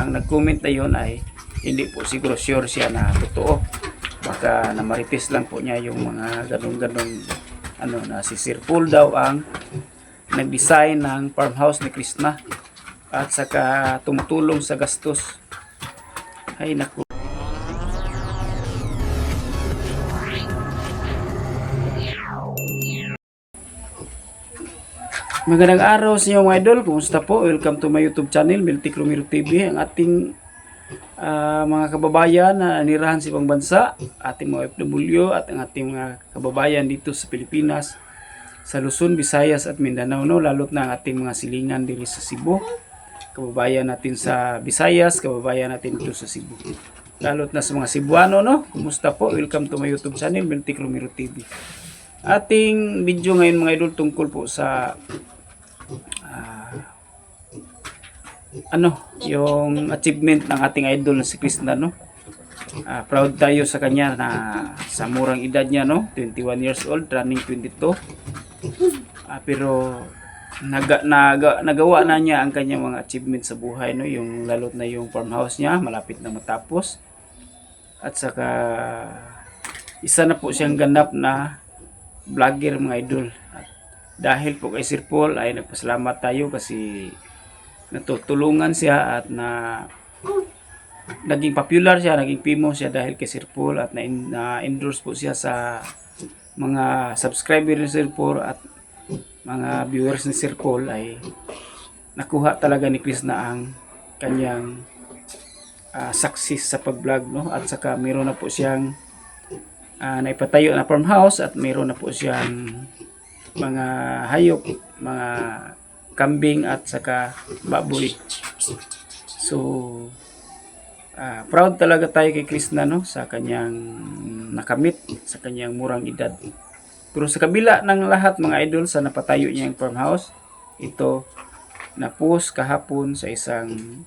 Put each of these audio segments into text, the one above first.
ang nag-comment na yun ay hindi po siguro sure siya na totoo. Baka na marites lang po niya yung mga ganun-ganun na si Sir Paul daw ang nag-design ng farmhouse ni Krishna at saka tumutulong sa gastos. Ay naku. Magandang araw sa inyo mga idol. Kumusta po? Welcome to my YouTube channel, Melty Cromero TV. Ang ating mga kababayan na nanirahan sa ibang bansa, ating mga OFW at ang ating mga kababayan dito sa Pilipinas, sa Luzon, Visayas at Mindanao, no? Lalo't na ang ating mga silingan dito sa Cebu. Kababayan natin sa Visayas, kababayan natin dito sa Cebu. Lalo't na sa mga Cebuano, no? Kumusta po? Welcome to my YouTube channel, Melty Cromero TV. Ating video ngayon mga idol tungkol po sa yung achievement ng ating idol na si Krishna, no? Proud tayo sa kanya na sa murang edad niya, no? 21 years old, running 22. Pero nagawa na niya ang kanyang mga achievement sa buhay, no? Yung lalot na yung farmhouse niya, malapit na matapos. At saka isa na po siyang ganap na vlogger mga idol. At dahil po kay Sir Paul ay nagpasalamat tayo kasi natutulungan siya at naging popular siya, naging famous siya dahil kay Sir Paul at na-endorse po siya sa mga subscriber ni Sir Paul at mga viewers ni Sir Paul ay nakuha talaga ni Krishna ang kanyang success sa pag-vlog, no? At saka meron na po siyang naipatayo na farmhouse at meron na po siyang mga hayop, mga kambing at saka baboy. So proud talaga tayo kay Krishna, no, sa kanyang nakamit sa kanyang murang edad. Pero sa kabila ng lahat mga idol sa napatayo niya yung farmhouse, ito na-post kahapon sa isang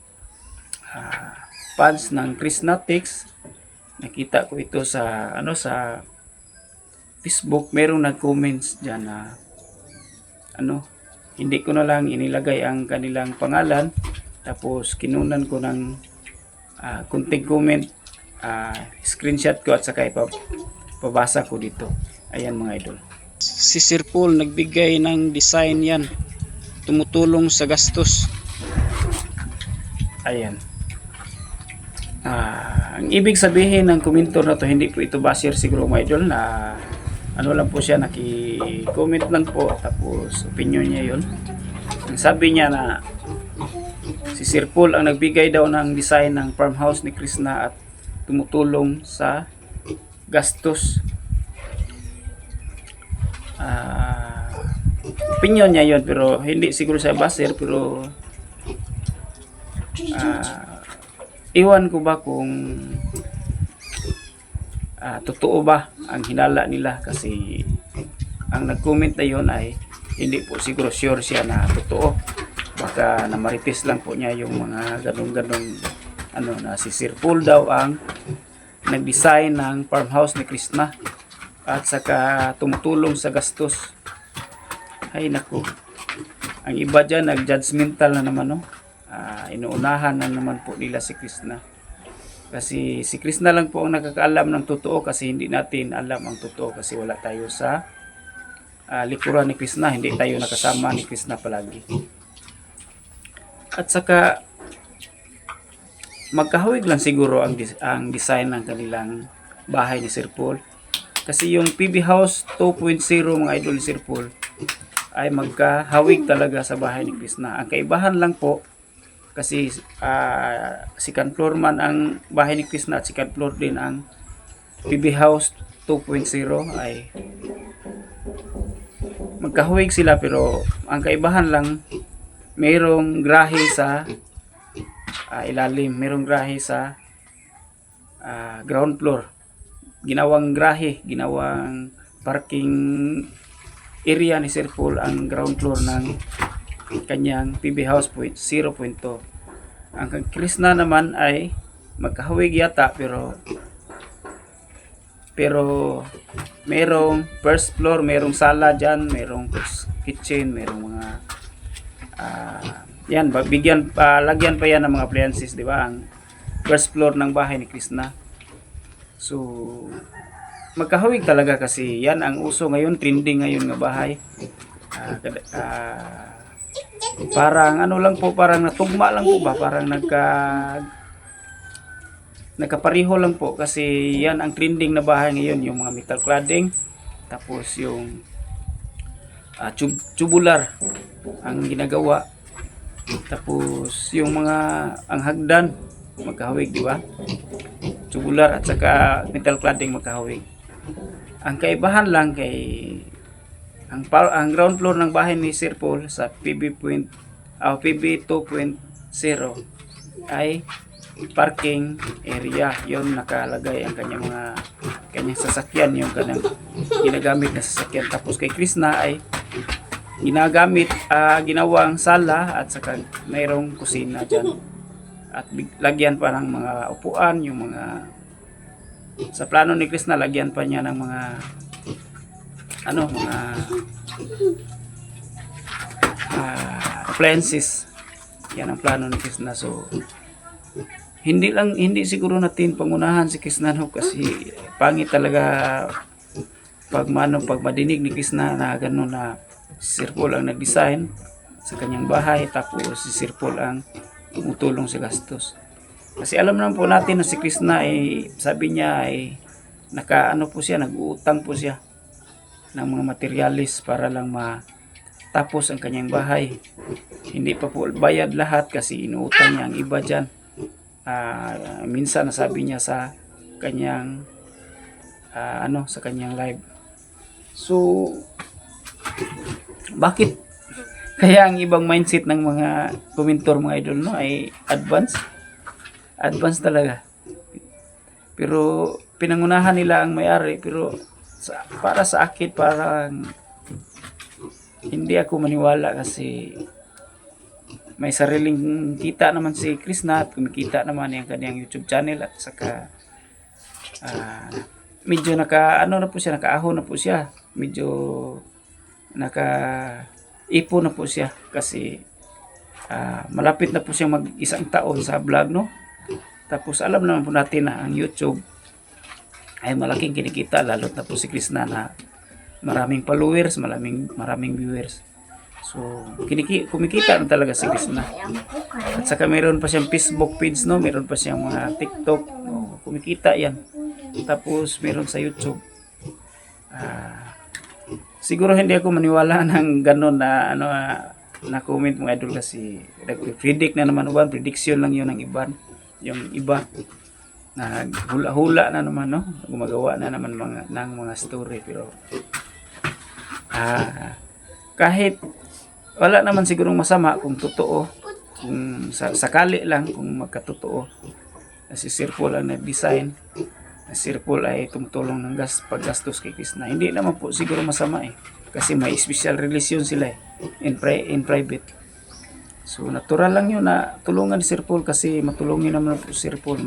fans ng Krishnatics. Nakita ko ito sa sa Facebook. Merong nag-comments diyan na hindi ko na lang inilagay ang kanilang pangalan, tapos kinunan ko ng kunting comment, screenshot ko at saka ipabasa ko dito. Ayan mga idol, si Sir Paul nagbigay ng design yan, tumutulong sa gastos. Ayan. Ang ibig sabihin ng komentor na to, hindi po ito basher siguro mga idol, na lang po siya, naki-comment lang po, tapos opinion niya yun. Ang sabi niya na si Sir Paul ang nagbigay daw ng design ng farmhouse ni Krishna at tumutulong sa gastos. Opinion niya yun, pero hindi siguro siya basher, pero iwan ko ba kung totoo ba ang hinala nila, kasi ang nag-comment na yun ay hindi po siguro sure siya na totoo. Baka na marites lang po niya yung mga ganun-ganun na si Sir Paul daw ang nag-design ng farmhouse ni Krishna at saka tumutulong sa gastos. Ay naku, ang iba dyan nag-judgmental na naman, no? Inuunahan na naman po nila si Krishna. Kasi si Krishna lang po ang nakakaalam ng totoo, kasi hindi natin alam ang totoo kasi wala tayo sa likuran ni Krishna, hindi tayo nakasama ni Krishna palagi. At saka magkahawig lang siguro ang design ng kanilang bahay ni Sir Paul. Kasi yung PB House 2.0 mga idol ni Sir Paul ay magkahawig talaga sa bahay ni Krishna. Ang kaibahan lang po, kasi second floor man ang bahay ni Krishna at second floor din ang PB House 2.0, ay magkahuwig sila, pero ang kaibahan lang, mayroong grahe sa ilalim, mayroong grahe sa ground floor. Ginawang grahe, ginawang parking area ni Sir Paul ang ground floor ng kanyang PB House 0.2. Ang Krishna naman ay magkahawig yata, pero merong first floor, merong sala dyan, merong kitchen, merong mga Yan, lagyan pa yan ng mga appliances, di ba? Ang first floor ng bahay ni Krishna. So, magkahawig talaga kasi yan ang uso ngayon, trending ngayon nga bahay. Parang ano lang po, parang natugma lang po ba? Parang nagkapareho lang po kasi yan ang trending na bahay ngayon, yung mga metal cladding, tapos yung tubular ang ginagawa, tapos yung mga ang hagdan magkahawig, di ba? Tubular at saka metal cladding magkahawig. Ang kaibahan lang kay ang ground floor ng bahay ni Sir Paul sa PB 2.0 ay parking area. Yon nakalagay ang kanyang sasakyan, yung kanyang ginagamit na sasakyan. Tapos kay Krishna ay ginawang sala at saka mayroong kusina dyan. At lagyan pa ng mga upuan, yung mga sa plano ni Krishna, lagyan pa niya ng mga appliances. Yan ang plano ni Krishna. So hindi siguro natin pangunahan si Krishna, no? Kasi pangit talaga pag madinig ni Krishna na gano'n na si Sir Paul ang nag-design sa kanyang bahay, tapos si Sir Paul ang tumutulong sa gastos. Kasi alam naman po natin na si Krishna ay sabi niya ay nag-uutang po siya ng mga materialis para lang matapos ang kanyang bahay. Hindi pa po bayad lahat kasi inuutang niya ang iba dyan. Minsan nasabi niya sa kanyang sa kanyang live. So bakit kaya ang ibang mindset ng mga komentor, mga idol, no, ay advance talaga, pero pinangunahan nila ang may-ari. Pero para sa akin, parang hindi ako maniwala kasi may sariling kita naman si Krishna at kumikita naman yung kanyang YouTube channel, at saka medyo nakaahon na po siya, medyo naka-ipon na po siya kasi malapit na po siya mag-isang taon sa vlog, no? Tapos alam naman po natin na ang YouTube ay malaking kinikita, lalo na po si Krishna na maraming followers, maraming viewers. So kumikita na talaga si Krishna. At saka meron pa siyang Facebook page, no? Meron pa siyang mga TikTok, no? Kumikita yan. Tapos meron sa YouTube. Siguro hindi ako maniwala ng gano'n na comment, mga idol, kasi predict na naman, prediction lang yun ng yung iba na hula-hula na naman, no? Gumagawa na naman ng mga story. Pero kahit wala naman sigurong masama kung totoo, kung sakali lang kung magkatotoo si Sir Paul ang nag-design, Sir Paul ay tumutulong ng paggastos kay Krishna. Hindi naman po siguro masama kasi may special relation sila in private. So natural lang yun na tulungan ni Sir Paul kasi matulungin naman po si Sir Paul.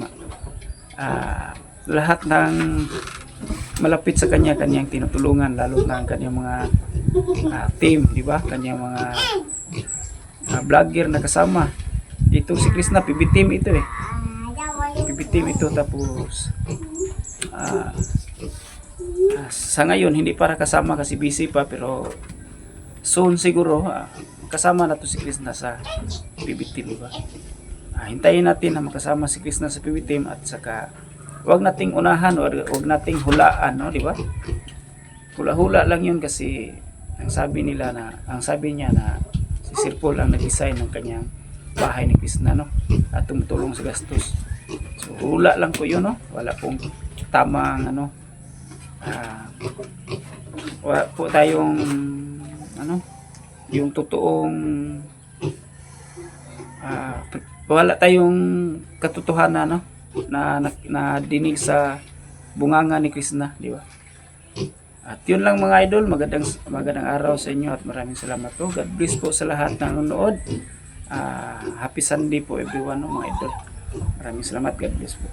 Lahat ng malapit sa kanyang tinutulungan, lalo na ang kanyang mga team, di ba? Kanyang mga vlogger na kasama. Ito si Krishna, PB team ito PB team ito. Tapos sa ngayon hindi para kasama kasi busy pa, pero soon siguro kasama na to si Krishna sa PB team, di ba? Hintayin natin na makasama si Krishna sa PB team, at saka wag nating unahan o wag nating hulaan, no, di ba? Hula-hula lang yun kasi ang sabi niya na si Sir Paul ang nag-design ng kanyang bahay ni Krishna, no, at tumutulong sa gastos. So hula lang po yun, no? Wala pong tamang wala po tayong yung totoong wala tayong katotohanan, no, na dinig sa bunganga ni Krishna, di ba? At yun lang, mga idol, magandang araw sa inyo at maraming salamat po. God bless po sa lahat ng nanonood. Happy Sunday po everyone, no, mga idol. Maraming salamat. God bless po.